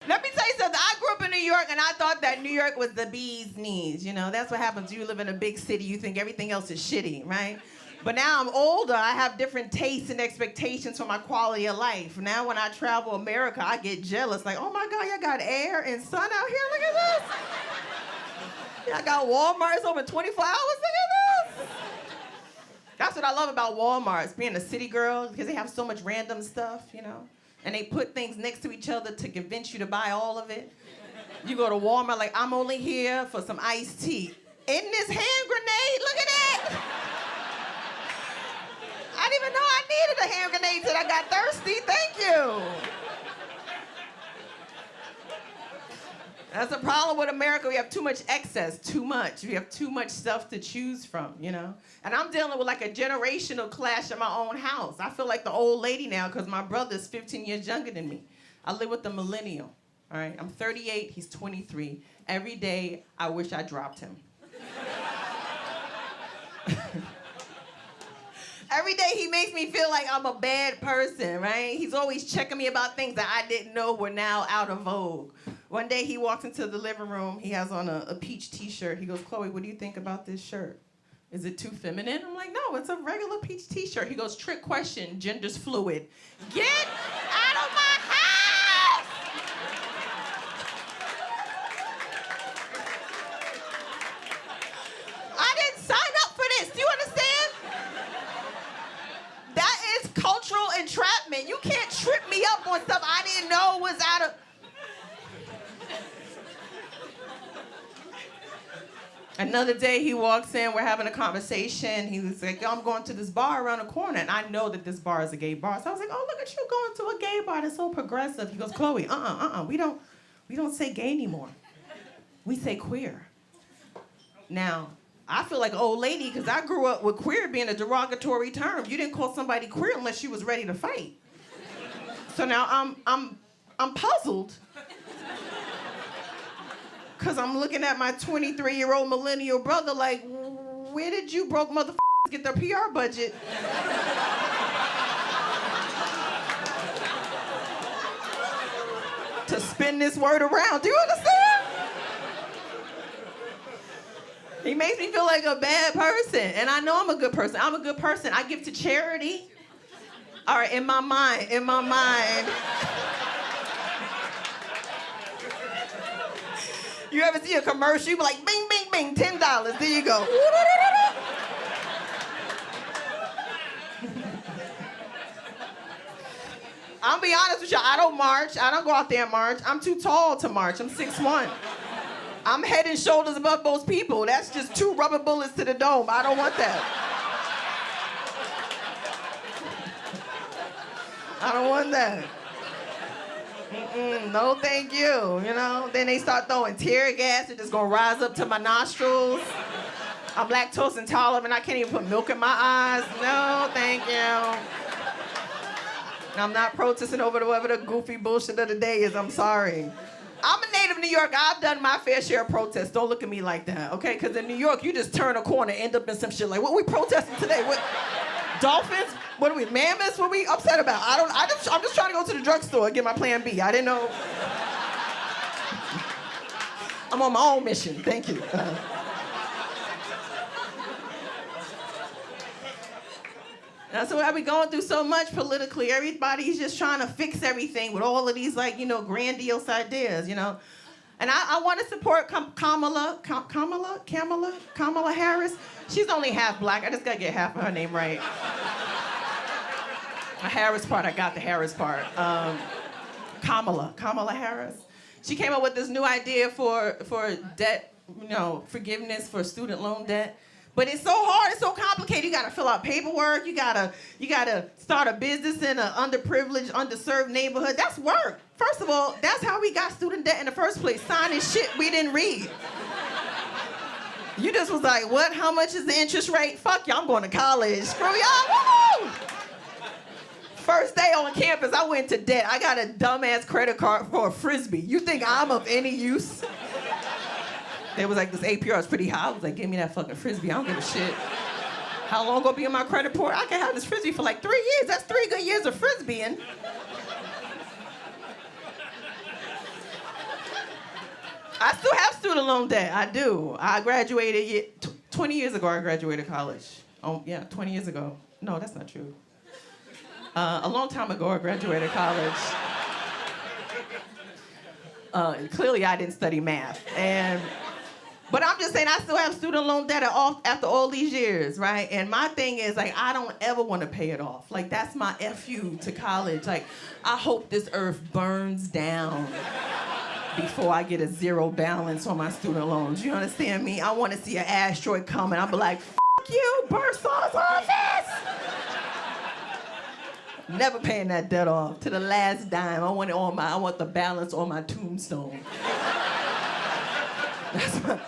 Let me tell you something. I grew up in New York, and I thought that New York was the bee's knees. You know, that's what happens. You live in a big city. You think everything else is shitty, right? But now I'm older. I have different tastes and expectations for my quality of life. Now when I travel America, I get jealous. Like, oh my God, y'all got air and sun out here. Look at this. Y'all got Walmart. It's open 24 hours. Look at this. That's what I love about Walmart, being a city girl, because they have so much random stuff, you know? And they put things next to each other to convince you to buy all of it. You go to Walmart like, I'm only here for some iced tea. In this hand grenade, look at that. I didn't even know I needed a hand grenade till I got thirsty. Thank you. That's the problem with America. We have too much excess, too much. We have too much stuff to choose from, you know? And I'm dealing with like a generational clash in my own house. I feel like the old lady now because my brother's 15 years younger than me. I live with a millennial, all right? I'm 38, he's 23. Every day, I wish I dropped him. Every day he makes me feel like I'm a bad person, right? He's always checking me about things that I didn't know were now out of vogue. One day he walks into the living room, he has on a peach t-shirt. He goes, Chloe, what do you think about this shirt? Is it too feminine? I'm like, no, it's a regular peach t-shirt. He goes, trick question, gender's fluid. Get out of my house! I didn't sign up for this, do you understand? That is cultural entrapment. You can't trip me up on stuff I didn't know was out of... Another day he walks in, we're having a conversation. He was like, yo, I'm going to this bar around the corner. And I know that this bar is a gay bar. So I was like, oh, look at you going to a gay bar. That's so progressive. He goes, Chloe, we don't say gay anymore. We say queer. Now, I feel like an old lady because I grew up with queer being a derogatory term. You didn't call somebody queer unless you was ready to fight. So now I'm puzzled. Because I'm looking at my 23-year-old millennial brother like, where did you broke motherfuckers get their PR budget? To spin this word around. Do you understand? He makes me feel like a bad person. And I know I'm a good person. I'm a good person. I give to charity. All right, in my mind. You ever see a commercial? You be like, bing, bing, bing, $10. There you go. I'll be honest with you, I don't march. I don't go out there and march. I'm too tall to march. I'm 6'1". I'm head and shoulders above most people. That's just 2 rubber bullets to the dome. I don't want that. I don't want that. No, thank you, you know? Then they start throwing tear gas. It's just gonna rise up to my nostrils. I'm lactose intolerant. I can't even put milk in my eyes. No, thank you. I'm not protesting over whatever the goofy bullshit of the day is. I'm sorry. I'm a native New Yorker. I've done my fair share of protests. Don't look at me like that, okay? Because in New York, you just turn a corner and end up in some shit like, what we protesting today? What? Dolphins? What are we, mammoths? What are we upset about? I'm just trying to go to the drugstore and get my plan B. I didn't know. I'm on my own mission. Thank you. That's why we going through so much politically. Everybody's just trying to fix everything with all of these, like, you know, grandiose ideas, you know. And I want to support Kamala Harris. She's only half black. I just got to get half of her name right. The Harris part, I got the Harris part. Kamala Harris. She came up with this new idea for debt, you know, forgiveness for student loan debt. But it's so hard, it's so complicated. You gotta fill out paperwork, you gotta start a business in an underprivileged, underserved neighborhood. That's work. First of all, that's how we got student debt in the first place, signing shit we didn't read. You just was like, what? How much is the interest rate? Fuck y'all, I'm going to college. Screw y'all, woo! First day on campus, I went to debt. I got a dumbass credit card for a Frisbee. You think I'm of any use? It was like, this APR is pretty high. I was like, give me that fucking Frisbee. I don't give a shit. How long gonna be in my credit report? I can have this Frisbee for like 3 years. That's 3 good years of Frisbeeing. I still have student loan debt. I do. I graduated 20 years ago. I graduated college. Oh, yeah, 20 years ago. No, that's not true. A long time ago, I graduated college. Clearly, I didn't study math. But I'm just saying, I still have student loan debt after all these years, right? And my thing is, like, I don't ever want to pay it off. Like, that's my FU to college. Like, I hope this earth burns down before I get a zero balance on my student loans. You understand me? I want to see an asteroid coming. I'll be like, F you, Bursar's office! Never paying that debt off to the last dime. I want the balance on my tombstone. That's my...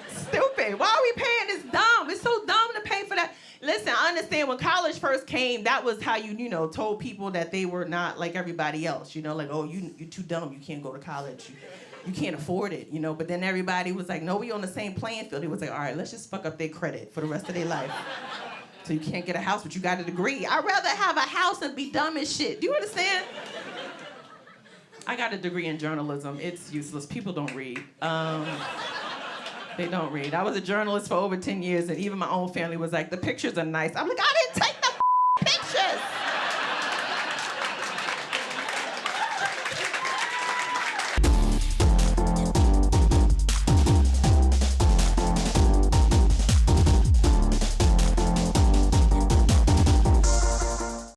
Stupid. Why are we paying this dumb? It's so dumb to pay for that. Listen, I understand when college first came, that was how you told people that they were not like everybody else. Like, oh, you're too dumb. You can't go to college. You can't afford it, But then everybody was like, no, we on the same playing field. It was like, all right, let's just fuck up their credit for the rest of their life. So you can't get a house, but you got a degree. I'd rather have a house and be dumb as shit. Do you understand? I got a degree in journalism. It's useless. People don't read. They don't read. I was a journalist for over 10 years, and even my own family was like, the pictures are nice. I'm like, I didn't